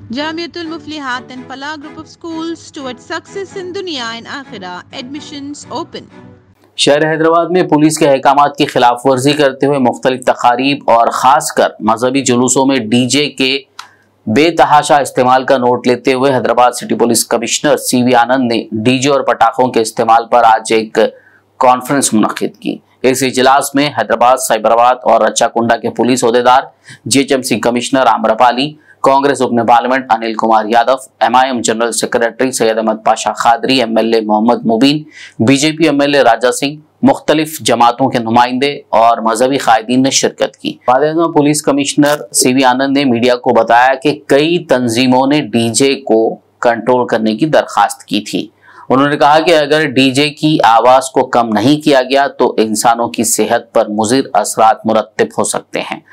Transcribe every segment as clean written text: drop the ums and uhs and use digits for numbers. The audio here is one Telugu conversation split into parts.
Jamiatul Muflihat and Falah Group of Schools towards success in Dunya and Akhirah. Admissions open. शहर हैदराबाद में पुलिस के अहकामात की खिलाफ वर्जी करते हुए मुख्तलिफ तकारीब और खासकर मजहबी जुलूसों में डीजे के बेतहाशा इस्तेमाल का नोट लेते हुए Hyderabad city police commissioner CV Anand ने डीजे और पटाखों के इस्तेमाल पर आज एक कॉन्फ्रेंस मुनक्किद की। इस इजलास में हैदराबाद, साइबराबाद और रच्चाकुंडा के पुलिस ओहदेदार, जीएचएमसी कमिश्नर आम्रपाली, कांग्रेस उपने parliament Anil Kumar Yadav, MIM general secretary Syed Ahmed Pasha Quadri, MLA Mohammed Mubeen, BJP MLA Raja Singh, मुख्तलिफ जमातों के नुमाइंदे और मजहबी कायदीन ने शिरकत की। पुलिस कमिश्नर सीवी आनंद ने मीडिया को बताया कि कई तंजीमों ने डीजे को कंट्रोल करने की दरखास्त की थी। उन्होंने कहा कि अगर डीजे की आवाज को कम नहीं किया गया तो इंसानों की सेहत पर मुज़िर असरात मुरत्तब हो सकते हैं।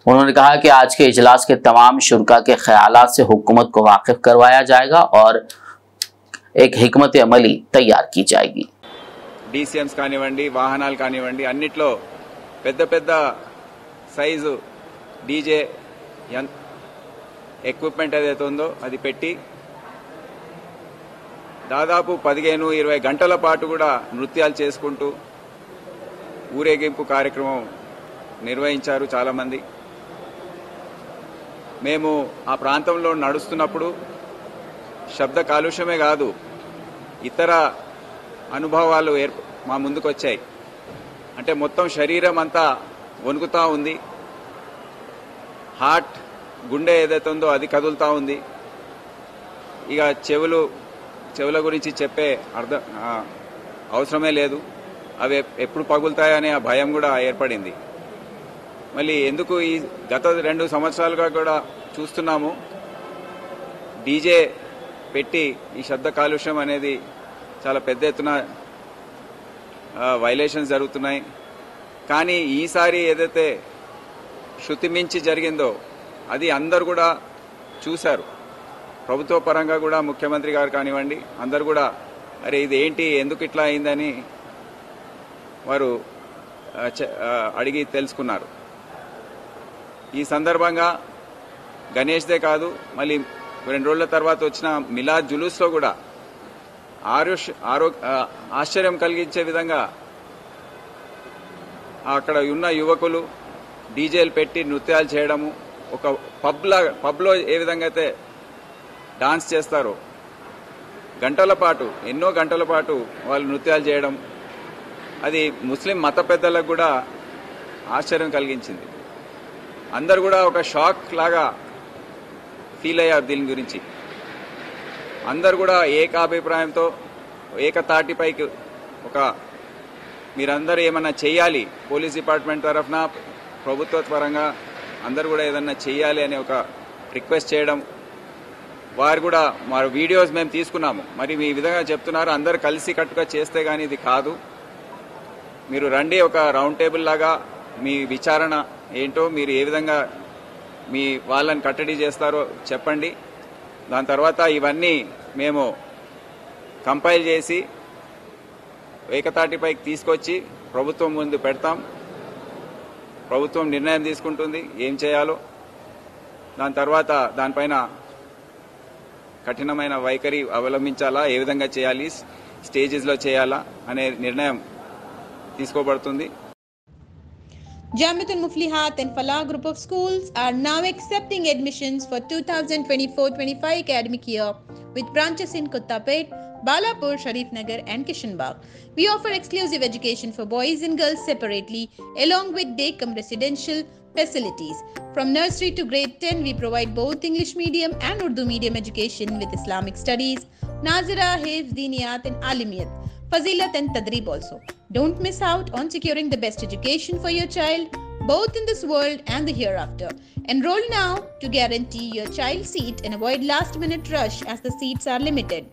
उन्होंने कहा कि आज के इजलास के तमाम शुरका के ख्यालात से हुकूमत को वाकिफ करवाया जाएगा और एक हिकमत अमली तैयार की जाएगी। डीसीएम्स కానివ్వండి, వాహనాలు కానివ్వండి, అన్నిట్లో పెద్ద పెద్ద సైజు డీజే ఎక్విప్మెంట్ ఏదైతే ఉందో అది పెట్టి దాదాపు 15-20 గంటల పాటు కూడా నృత్యాలు చేసుకుంటూ ఊరేగింపు కార్యక్రమం నిర్వహించారు చాలా మంది। మేము ఆ ప్రాంతంలో నడుస్తున్నప్పుడు శబ్ద కాలుష్యమే కాదు, ఇతర అనుభవాలు మా ముందుకు వచ్చాయి। అంటే మొత్తం శరీరం అంతా వణుకుతా ఉంది, హార్ట్ గుండె ఏదైతే ఉందో అది కదులుతా ఉంది। ఇక చెవుల గురించి చెప్పే అవసరమే లేదు, అవి ఎప్పుడు పగులుతాయనే ఆ భయం కూడా ఏర్పడింది। మళ్ళీ ఎందుకు ఈ గత 2 సంవత్సరాలుగా కూడా చూస్తున్నాము డీజే పెట్టి ఈ శబ్ద కాలుష్యం అనేది చాలా పెద్ద ఎత్తున వైలేషన్స్ జరుగుతున్నాయి। కానీ ఈసారి ఏదైతే శృతి మించి జరిగిందో అది అందరూ కూడా చూశారు। ప్రభుత్వ పరంగా కూడా ముఖ్యమంత్రి గారు కానివ్వండి అందరూ కూడా అరే ఇది ఏంటి, ఎందుకు ఇట్లా అయిందని వారు అడిగి తెలుసుకున్నారు। ఈ సందర్భంగా గణేష్దే కాదు మళ్ళీ 2 రోజుల తర్వాత వచ్చిన మిలాద్ జులూస్లో కూడా ఆశ్చర్యం కలిగించే విధంగా అక్కడ ఉన్న యువకులు డీజేలు పెట్టి నృత్యాలు చేయడము, ఒక పబ్లో ఏ విధంగా అయితే డాన్స్ చేస్తారో గంటల పాటు, ఎన్నో గంటల పాటు వాళ్ళు నృత్యాలు చేయడం, అది ముస్లిం మత పెద్దలకు కూడా ఆశ్చర్యం కలిగించింది। అందరు కూడా ఒక షాక్ లాగా ఫీల్ అయ్యారు దీని గురించి। అందరు కూడా ఏకాభిప్రాయంతో ఏకతాటిపైకి మీరందరూ ఏమన్నా చేయాలి, పోలీస్ డిపార్ట్మెంట్ తరఫున ప్రభుత్వ పరంగా అందరు కూడా ఏదన్నా చేయాలి అని ఒక రిక్వెస్ట్ చేయడం, వారు కూడా మా వీడియోస్ మేము తీసుకున్నాము, మరి మీ విధంగా చెప్తున్నారు అందరు కలిసి కట్టుగా చేస్తే కానీ ఇది కాదు, మీరు రండి ఒక రౌండ్ టేబుల్ లాగా మీ విచారణ ఏంటో, మీరు ఏ విధంగా మీ వాళ్ళని కట్టడి చేస్తారో చెప్పండి, దాని తర్వాత ఇవన్నీ మేము కంపైల్ చేసి ఏకతాటిపైకి తీసుకొచ్చి ప్రభుత్వం ముందు పెడతాం। ప్రభుత్వం నిర్ణయం తీసుకుంటుంది ఏం చేయాలో, దాని తర్వాత దానిపైన కఠినమైన వైఖరి అవలంబించాలా, ఏ విధంగా చేయాలి, స్టేజెస్లో చేయాలా అనే నిర్ణయం తీసుకోబడుతుంది। Jamiatul Muflihat and Falah Group of Schools are now accepting admissions for 2024-25 academic year with branches in Kottapet, Balapur, Sharif Nagar and Kishanbagh. We offer exclusive education for boys and girls separately along with day-cum residential facilities. From nursery to grade 10, we provide both English medium and Urdu medium education with Islamic studies, Nazira, Hifz, Diniyat and Alimiyat, Fazilat and Tadrib also. Don't miss out on securing the best education for your child, both in this world and the hereafter. Enroll now to guarantee your child's seat and avoid last-minute rush as the seats are limited.